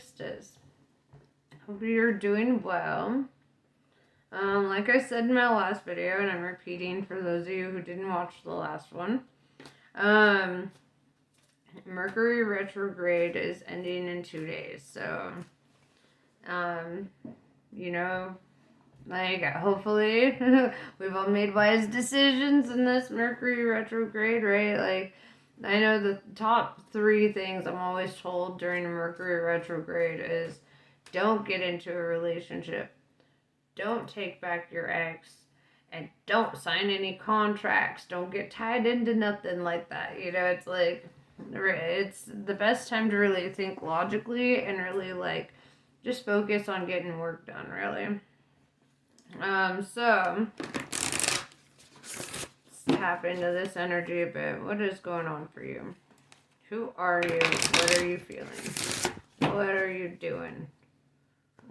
gangstas. Hope you're doing well. Like I said in my last video, and I'm repeating for those of you who didn't watch the last one, Mercury retrograde is ending in 2 days. So, you know, like, hopefully we've all made wise decisions in this Mercury retrograde, right? Like, I know the top 3 things I'm always told during a Mercury retrograde is don't get into a relationship, don't take back your ex, and don't sign any contracts. Don't get tied into nothing like that. You know, it's like, it's the best time to really think logically and really, like, just focus on getting work done, really. So let's tap into this energy a bit. What is going on for you? Who are you? What are you feeling? What are you doing?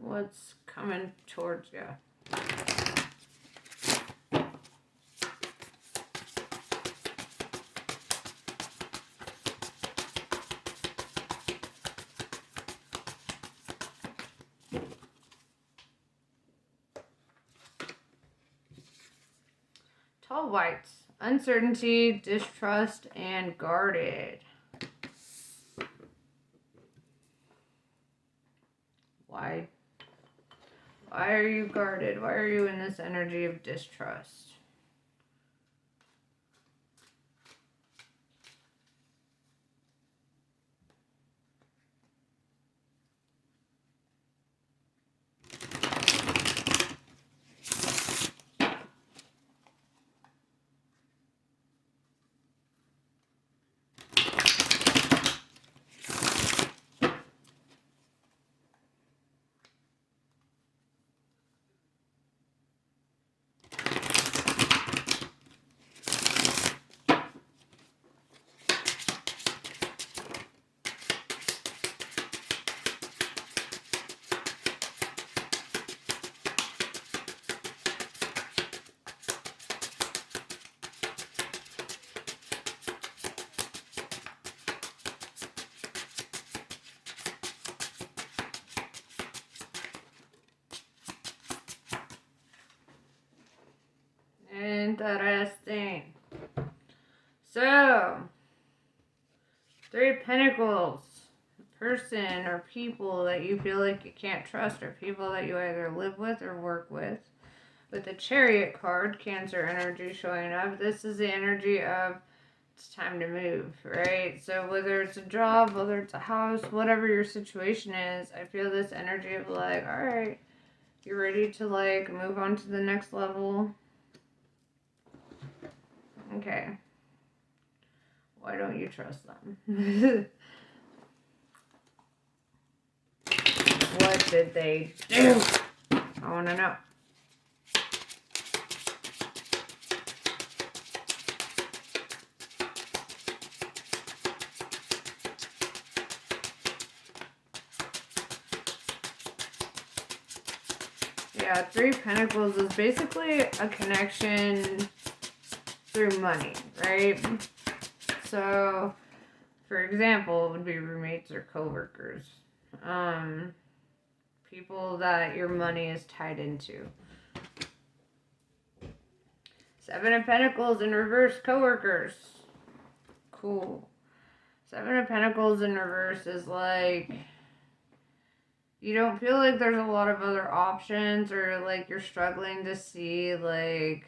What's coming towards you? Tall whites, uncertainty, distrust, and guarded. Why? Why are you guarded? Why are you in this energy of distrust? Interesting. So, 3 of Pentacles. Person or people that you feel like you can't trust, or people that you either live with or work with. With the Chariot card, Cancer energy showing up, this is the energy of it's time to move, right? So whether it's a job, whether it's a house, whatever your situation is, I feel this energy of like, all right, you're ready to like move on to the next level. Okay. Why don't you trust them? What did they do? I want to know. Yeah, 3 of Pentacles is basically a connection through money, right? So, for example, it would be roommates or coworkers. People that your money is tied into. 7 of Pentacles in reverse, coworkers. Cool. 7 of Pentacles in reverse is like, you don't feel like there's a lot of other options, or like you're struggling to see like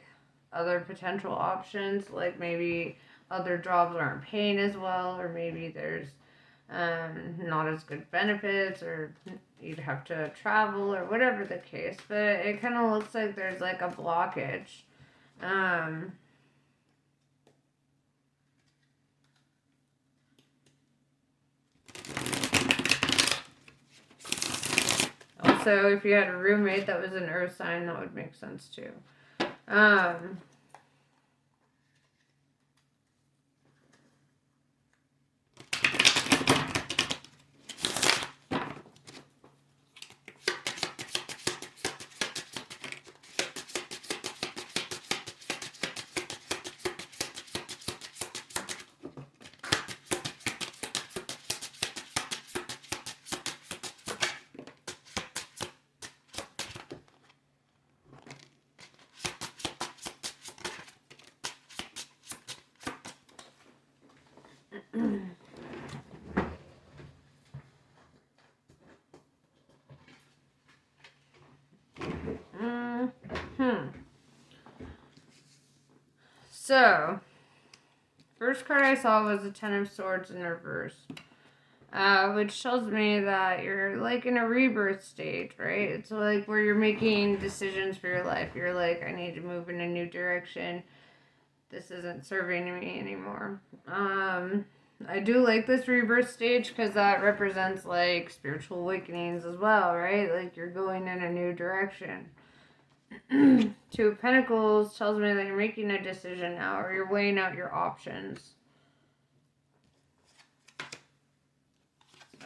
other potential options, like maybe other jobs aren't paying as well, or maybe there's not as good benefits, or you'd have to travel, or whatever the case. But it kind of looks like there's like a blockage. Also, if you had a roommate that was an earth sign, that would make sense too. So, first card I saw was the Ten of Swords in reverse. Which tells me that you're like in a rebirth stage, right? It's like where you're making decisions for your life. You're like, I need to move in a new direction. This isn't serving me anymore. I do like this rebirth stage because that represents like spiritual awakenings as well, right? Like you're going in a new direction. Two of Pentacles tells me that you're making a decision now, or you're weighing out your options.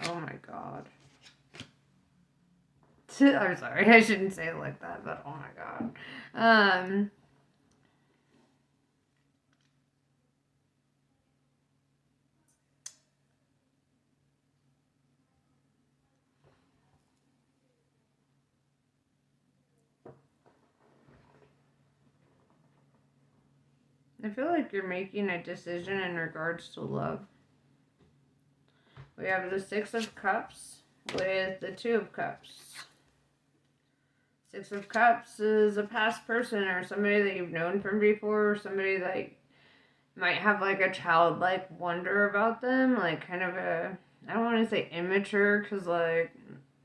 Oh my god. I'm sorry, I shouldn't say it like that, but oh my god. I feel like you're making a decision in regards to love. We have the Six of Cups with the Two of Cups. Six of Cups is a past person or somebody that you've known from before, or somebody that might have like a childlike wonder about them, like kind of a, I don't want to say immature, because like,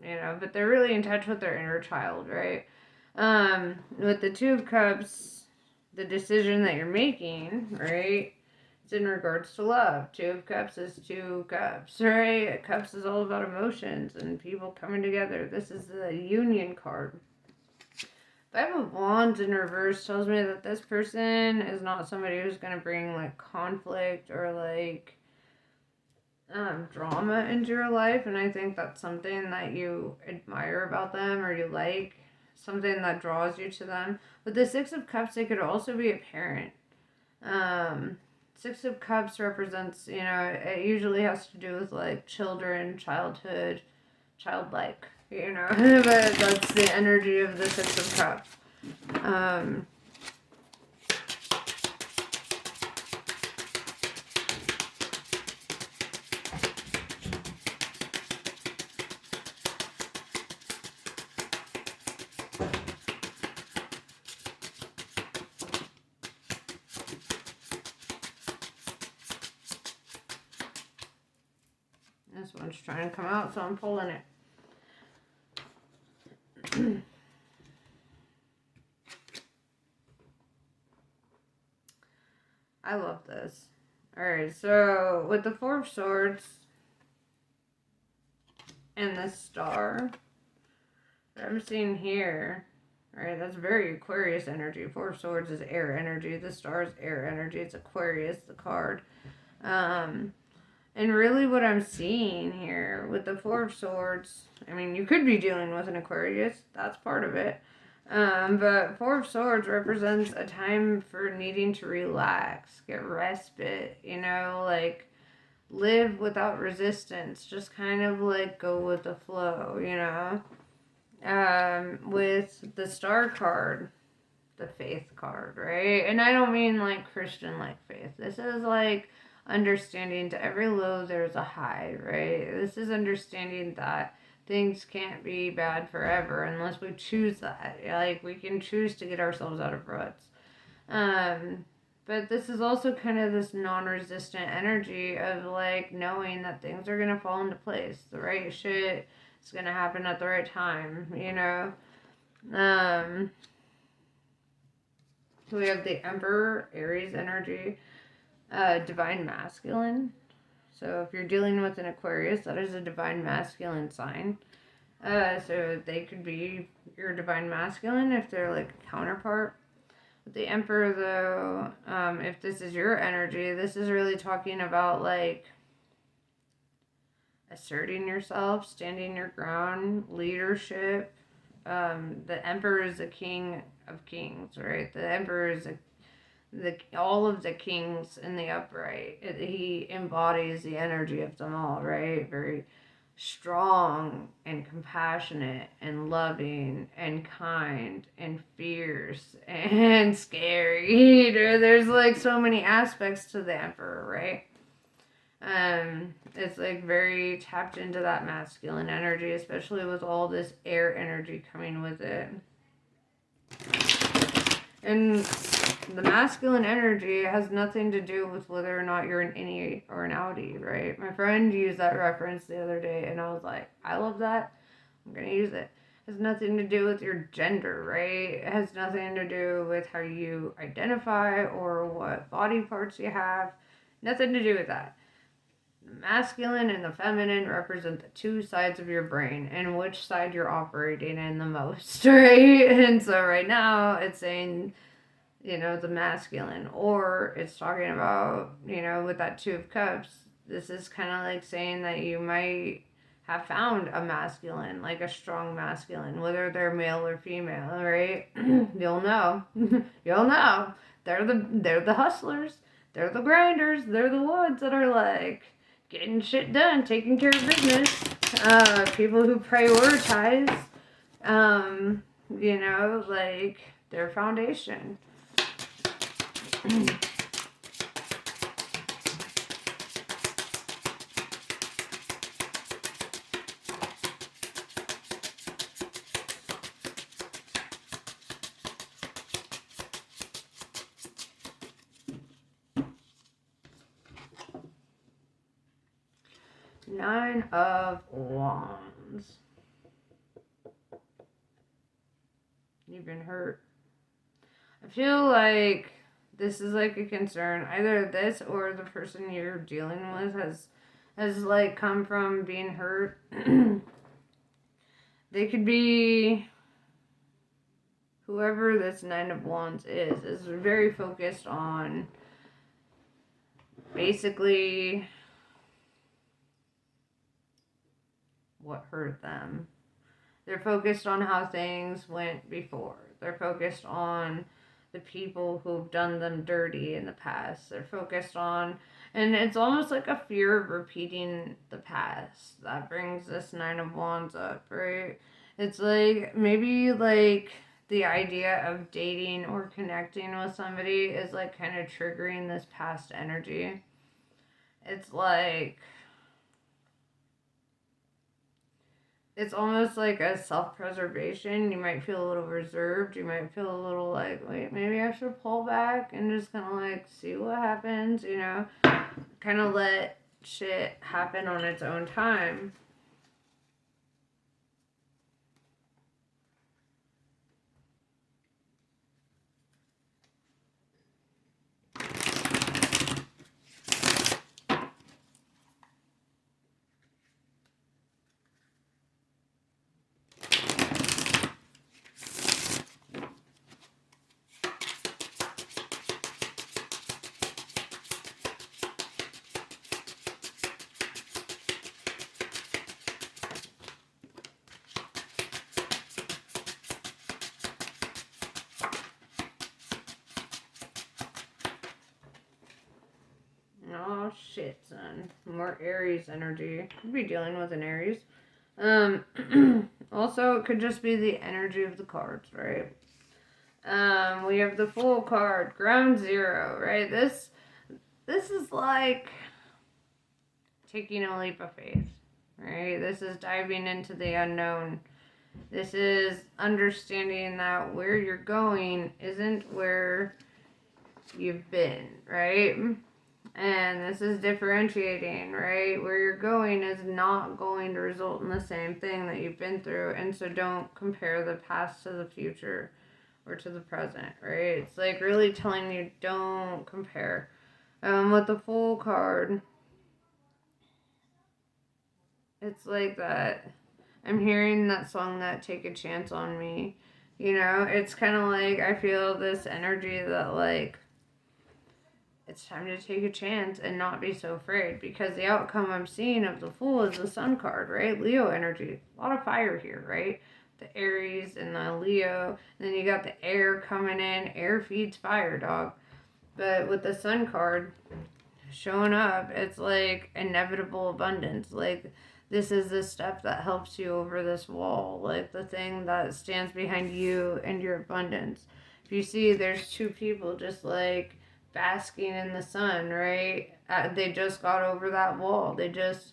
you know, but they're really in touch with their inner child, right? With the Two of Cups, the decision that you're making, right? It's in regards to love. Two of Cups is two cups, right? Cups is all about emotions and people coming together. This is the Union card. Five of Wands in reverse tells me that this person is not somebody who's going to bring like conflict or like drama into your life, and I think that's something that you admire about them, or you like, something that draws you to them. With the Six of Cups, they could also be a parent. Six of Cups represents, you know, it usually has to do with like children, childhood, childlike, you know, but that's the energy of the Six of Cups. This one's trying to come out, so I'm pulling it. I love this. Alright, so with the Four of Swords and the Star, what I'm seeing here, right, that's very Aquarius energy. Four of Swords is air energy. The Star is air energy. It's Aquarius, the card. And really what I'm seeing here with the Four of Swords, I mean, you could be dealing with an Aquarius. That's part of it. But Four of Swords represents a time for needing to relax, get respite, you know, like live without resistance. Just kind of like go with the flow, you know. With the Star card, the Faith card, right? And I don't mean like Christian like faith. This is like understanding to every low there's a high, right? This is understanding that things can't be bad forever unless we choose that. Like we can choose to get ourselves out of ruts. But this is also kind of this non-resistant energy of like knowing that things are gonna fall into place. The right shit is gonna happen at the right time, you know. So we have the Emperor, Aries energy, divine masculine. So if you're dealing with an Aquarius, that is a divine masculine sign. So they could be your divine masculine if they're like a counterpart. With the Emperor, though, if this is your energy, this is really talking about like asserting yourself, standing your ground, leadership. The Emperor is the king of kings, right? The Emperor is all of the kings in the upright. He embodies the energy of them all, right? Very strong and compassionate and loving and kind and fierce and scary. There's like so many aspects to the Emperor, right? It's like very tapped into that masculine energy, especially with all this air energy coming with it. And the masculine energy has nothing to do with whether or not you're an innie or an outie, right? My friend used that reference the other day, and I was like, I love that. I'm going to use it. It has nothing to do with your gender, right? It has nothing to do with how you identify or what body parts you have. Nothing to do with that. The masculine and the feminine represent the two sides of your brain and which side you're operating in the most, right? And so right now it's saying, the masculine, or it's talking about, with that Two of Cups, this is kind of like saying that you might have found a masculine, like a strong masculine, whether they're male or female, right? You'll know. You'll know. They're the hustlers. They're the grinders. They're the ones that are like getting shit done, taking care of business. People who prioritize, like their foundation. Nine of Wands. You've been hurt. I feel like this is like a concern. Either this or the person you're dealing with has like come from being hurt. They could be, whoever this Nine of Wands is very focused on basically what hurt them. They're focused on how things went before. They're focused on the people who've done them dirty in the past. They're focused on, and it's almost like a fear of repeating the past. That brings this Nine of Wands up, right? It's like, maybe like the idea of dating or connecting with somebody is like kind of triggering this past energy. It's like, it's almost like a self-preservation. You might feel a little reserved. You might feel a little like, wait, maybe I should pull back and just kind of like see what happens, kind of let shit happen on its own time. Oh shit, son. More Aries energy. Could be dealing with an Aries. Also, it could just be the energy of the cards, right? We have the Fool card, Ground Zero, right? This is like taking a leap of faith, right? This is diving into the unknown. This is understanding that where you're going isn't where you've been, right? And this is differentiating, right? Where you're going is not going to result in the same thing that you've been through. And so don't compare the past to the future or to the present, right? It's like really telling you don't compare. With the Fool card, it's like that. I'm hearing that song, that Take a Chance on Me. It's kind of like I feel this energy that like it's time to take a chance and not be so afraid, because the outcome I'm seeing of the Fool is the Sun card, right? Leo energy. A lot of fire here, right? The Aries and the Leo. And then you got the air coming in. Air feeds fire, dog. But with the Sun card showing up, it's like inevitable abundance. Like, this is the step that helps you over this wall. Like, the thing that stands behind you and your abundance. If you see, there's two people just like basking in the sun, right? They just got over that wall. They just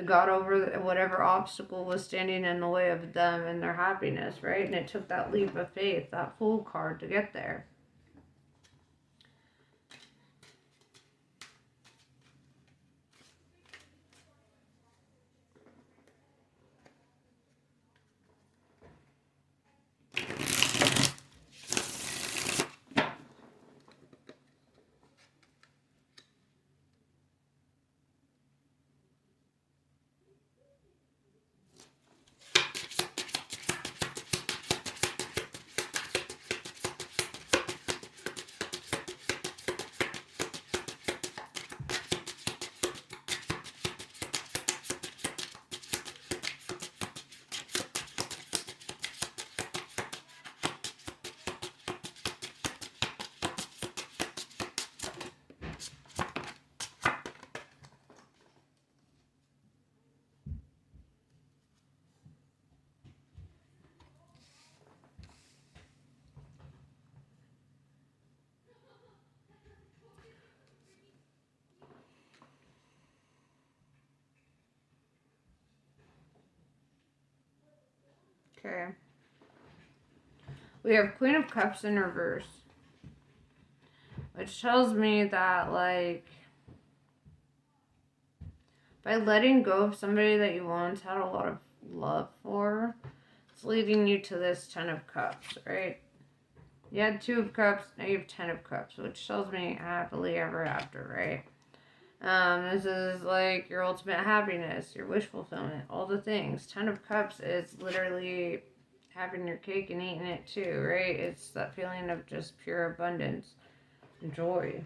got over whatever obstacle was standing in the way of them and their happiness, right? And it took that leap of faith, that Fool card, to get there. Okay. We have Queen of Cups in reverse. Which tells me that, like, by letting go of somebody that you once had a lot of love for, it's leading you to this 10 of Cups, right? You had 2 of Cups, now you have 10 of Cups, which tells me happily ever after, right? This is like your ultimate happiness, your wish fulfillment, all the things. 10 of Cups is literally having your cake and eating it too, right? It's that feeling of just pure abundance and joy.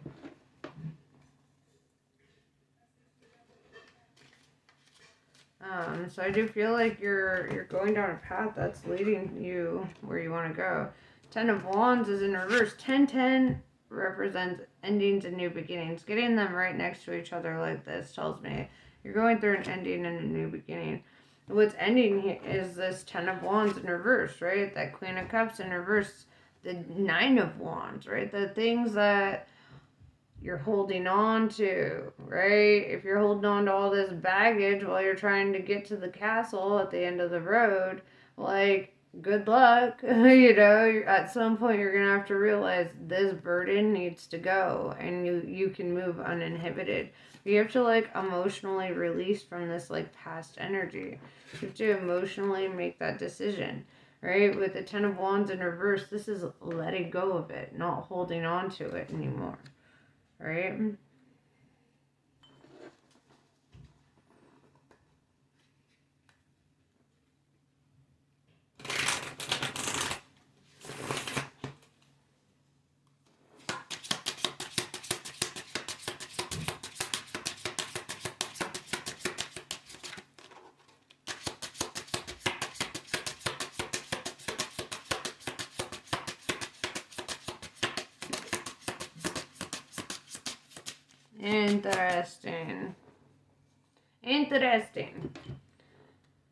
So I do feel like you're going down a path that's leading you where you want to go. 10 of Wands is in reverse. 10-10 represents endings and new beginnings. Getting them right next to each other like this tells me you're going through an ending and a new beginning. What's ending here is this 10 of Wands in reverse, right? That Queen of Cups in reverse. The 9 of Wands, right? The things that you're holding on to, right? If you're holding on to all this baggage while you're trying to get to the castle at the end of the road, like, good luck. You know, at some point you're gonna have to realize this burden needs to go, and you can move uninhibited. You have to, like, emotionally release from this, like, past energy. You have to emotionally make that decision, right? With the 10 of Wands in reverse, this is letting go of it, not holding on to it anymore. Right? Interesting. Interesting.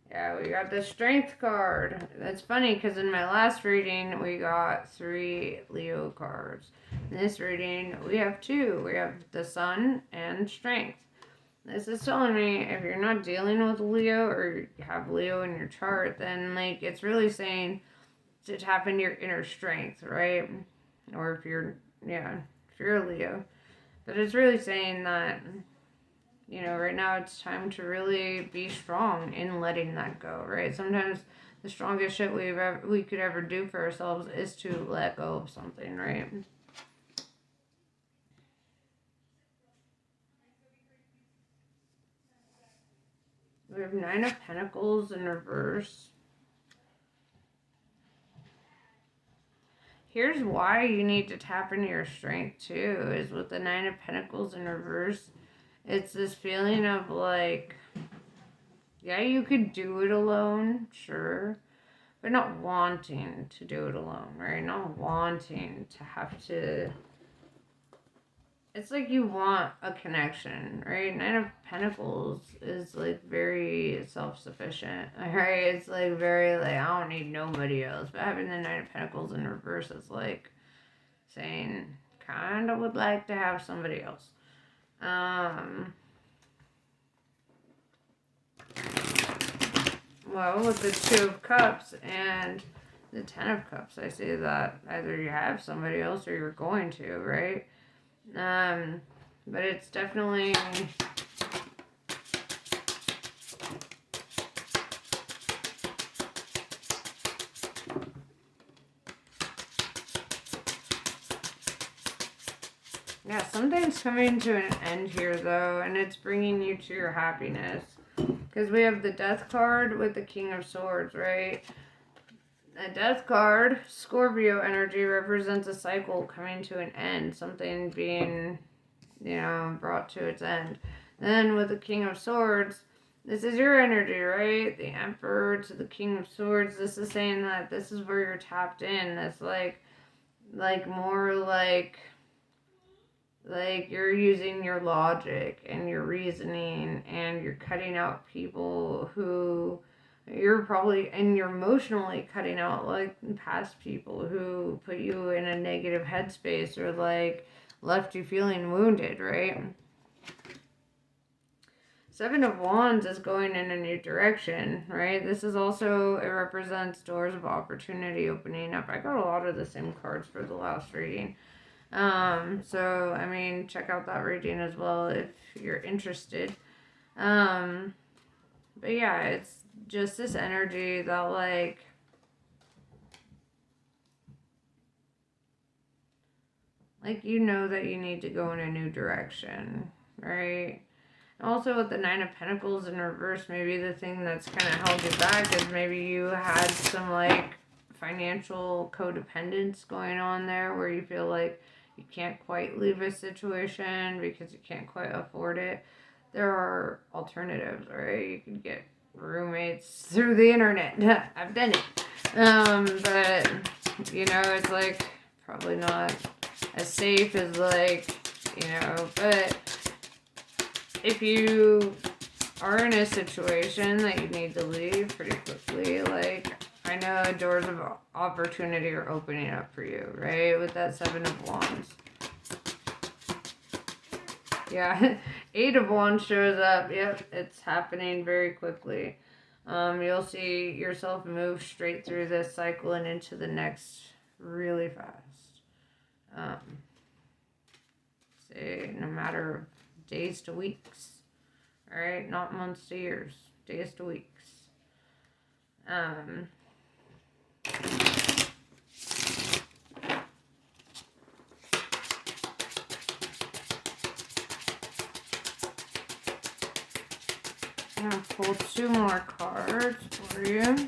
Yeah, we got the Strength card. That's funny because in my last reading we got 3 Leo cards. In this reading we have 2. We have the Sun and Strength. This is telling me if you're not dealing with Leo or you have Leo in your chart, then, like, it's really saying to tap into your inner strength, right? Or if you're a Leo. But it's really saying that, you know, right now it's time to really be strong in letting that go, right? Sometimes the strongest shit we could ever do for ourselves is to let go of something, right? We have 9 of Pentacles in reverse. Here's why you need to tap into your strength too, is with the 9 of Pentacles in reverse. It's this feeling of, like, yeah, you could do it alone, sure, but not wanting to do it alone, right? Not wanting to have to. It's like you want a connection, right? 9 of Pentacles is, like, very self-sufficient, right? It's, like, very, like, I don't need nobody else. But having the 9 of Pentacles in reverse is, like, saying, kind of would like to have somebody else. Well, with the 2 of Cups and the 10 of Cups, I say that either you have somebody else or you're going to, right? But it's definitely... Yeah, something's coming to an end here, though, and it's bringing you to your happiness. Because we have the Death card with the King of Swords, right? The Death card, Scorpio energy, represents a cycle coming to an end. Something being, you know, brought to its end. Then with the King of Swords, this is your energy, right? The Emperor to the King of Swords. This is saying that this is where you're tapped in. That's like more like you're using your logic and your reasoning, and you're cutting out people who you're emotionally cutting out, like, past people who put you in a negative headspace or, like, left you feeling wounded, right? Seven of Wands is going in a new direction, right? This is also, it represents doors of opportunity opening up. I got a lot of the same cards for the last reading. So, I mean, check out that reading as well if you're interested. But yeah, it's just this energy that, like, you know that you need to go in a new direction, right? Also, with the Nine of Pentacles in reverse, maybe the thing that's kind of held you back is maybe you had some, like, financial codependence going on there where you feel like you can't quite leave a situation because you can't quite afford it. There are alternatives, right? You can get roommates through the internet. I've done it. But, you know, it's, like, probably not as safe as, like, you know, but if you are in a situation that you need to leave pretty quickly, like, I know doors of opportunity are opening up for you, right? With that Seven of Wands. Yeah, Eight of Wands shows up. Yep, it's happening very quickly. You'll see yourself move straight through this cycle and into the next really fast. Say in a matter of days to weeks. All right, not months to years, days to weeks. I'm gonna pull two more cards for you.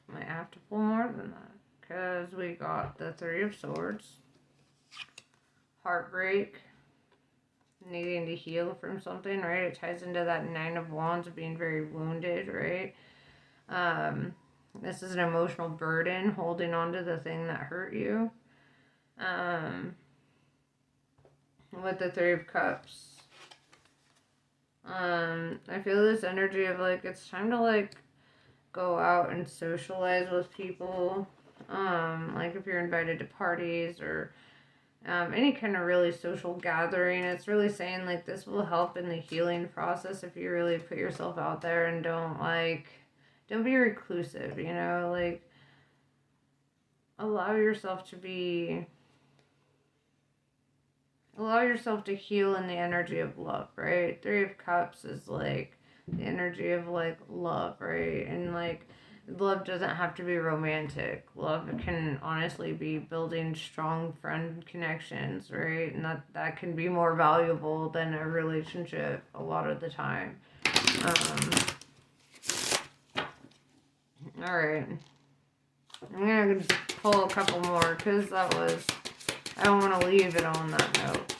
Might have to pull more than that because we got the Three of Swords, heartbreak, needing to heal from something, right? It ties into that Nine of Wands of being very wounded, right? This is an emotional burden, holding on to the thing that hurt you. With the Three of Cups. I feel this energy of, like, it's time to, like, go out and socialize with people. Like, if you're invited to parties or any kind of really social gathering, it's really saying, like, this will help in the healing process if you really put yourself out there and don't be reclusive, you know, like, allow yourself to heal in the energy of love, right? Three of Cups is, like, the energy of, like, love, right? And, like, love doesn't have to be romantic. Love can honestly be building strong friend connections, right? And that can be more valuable than a relationship a lot of the time. All right. I'm going to pull a couple more because I don't want to leave it on that note.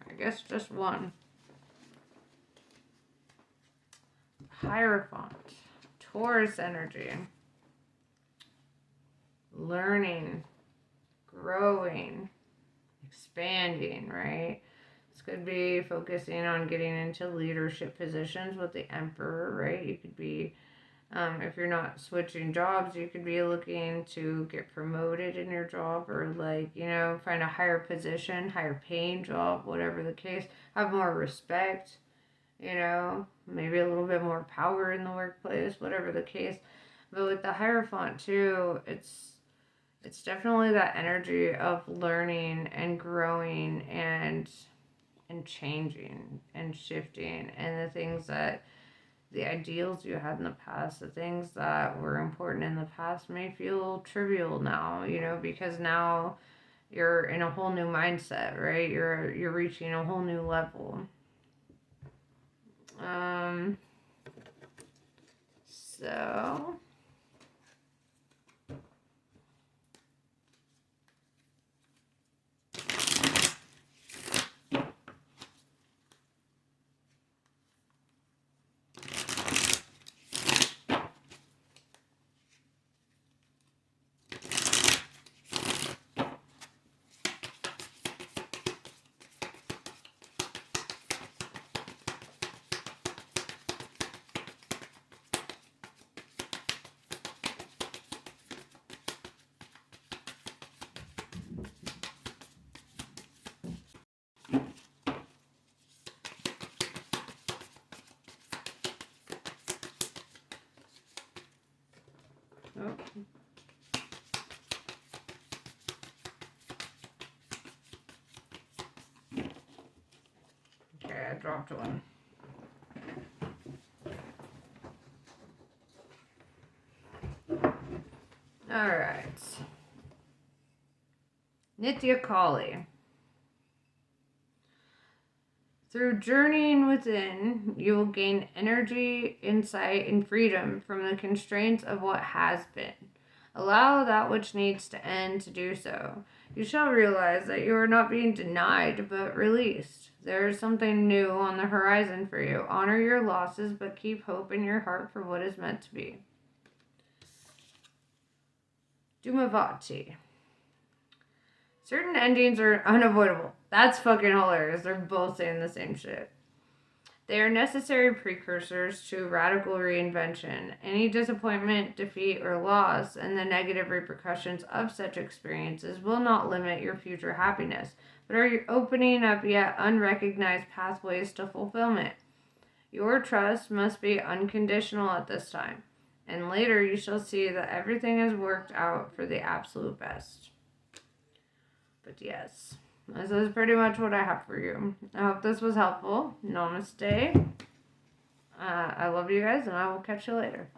I guess just one. Hierophant. Taurus energy. Learning. Growing. Expanding, right? This could be focusing on getting into leadership positions with the Emperor, right? You could be, if you're not switching jobs, you could be looking to get promoted in your job or, like, you know, find a higher position, higher paying job, whatever the case. Have more respect, you know, maybe a little bit more power in the workplace, whatever the case. But with the Hierophant too, it's definitely that energy of learning and growing and changing and shifting, and the ideals you had in the past, the things that were important in the past may feel trivial now, you know, because now you're in a whole new mindset, right? You're reaching a whole new level. So dropped one. Alright. Nitya Kali. Through journeying within, you will gain energy, insight, and freedom from the constraints of what has been. Allow that which needs to end to do so. You shall realize that you are not being denied, but released. There is something new on the horizon for you. Honor your losses, but keep hope in your heart for what is meant to be. Dhumavati. Certain endings are unavoidable. That's fucking hilarious. They're both saying the same shit. They are necessary precursors to radical reinvention. Any disappointment, defeat, or loss, and the negative repercussions of such experiences will not limit your future happiness, but are opening up yet unrecognized pathways to fulfillment. Your trust must be unconditional at this time, and later you shall see that everything has worked out for the absolute best. But yes, this is pretty much what I have for you. I hope this was helpful. Namaste. I love you guys, and I will catch you later.